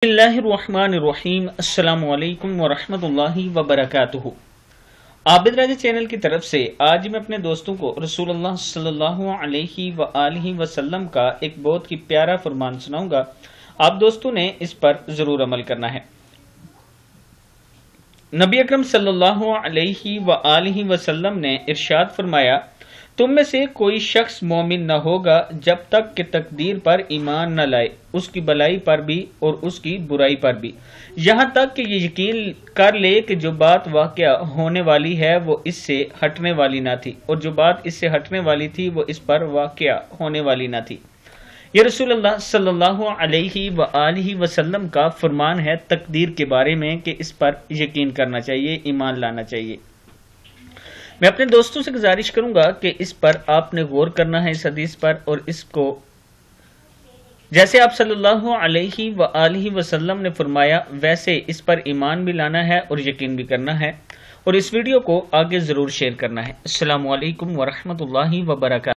بسم اللہ الرحمن الرحیم۔ السلام علیکم ورحمۃ اللہ وبرکاتہ۔ عابد راجہ چینل کی طرف سے آج میں اپنے دوستوں کو رسول اللہ صلی اللہ علیہ وآلہ وسلم کا ایک بہت ہی پیارا فرمان سناؤں گا۔ آپ دوستوں نے اس پر ضرور عمل کرنا ہے۔ نبی اکرم صلی اللہ علیہ وآلہ وسلم نے ارشاد فرمایا، تم میں سے کوئی شخص مومن نہ ہوگا جب تک کہ تقدیر پر ایمان نہ لائے، اس کی بھلائی پر بھی اور اس کی برائی پر بھی، یہاں تک کہ یہ یقین کر لے کہ جو بات واقعہ ہونے والی ہے وہ اس سے ہٹنے والی نہ تھی، اور جو بات اس سے ہٹنے والی تھی وہ اس پر واقعہ ہونے والی نہ تھی۔ یہ رسول اللہ صلی اللہ علیہ وآلہ وسلم کا فرمان ہے تقدیر کے بارے میں کہ اس پر یقین کرنا چاہیے، ایمان لانا چاہیے۔ میں اپنے دوستوں سے گزارش کروں گا کہ اس پر آپ نے غور کرنا ہے، اس حدیث پر، اور اس کو جیسے آپ صلی اللہ علیہ وآلہ وسلم نے فرمایا ویسے اس پر ایمان بھی لانا ہے اور یقین بھی کرنا ہے، اور اس ویڈیو کو آگے ضرور شیئر کرنا ہے۔ السلام علیکم ورحمۃ اللہ وبرکاتہ۔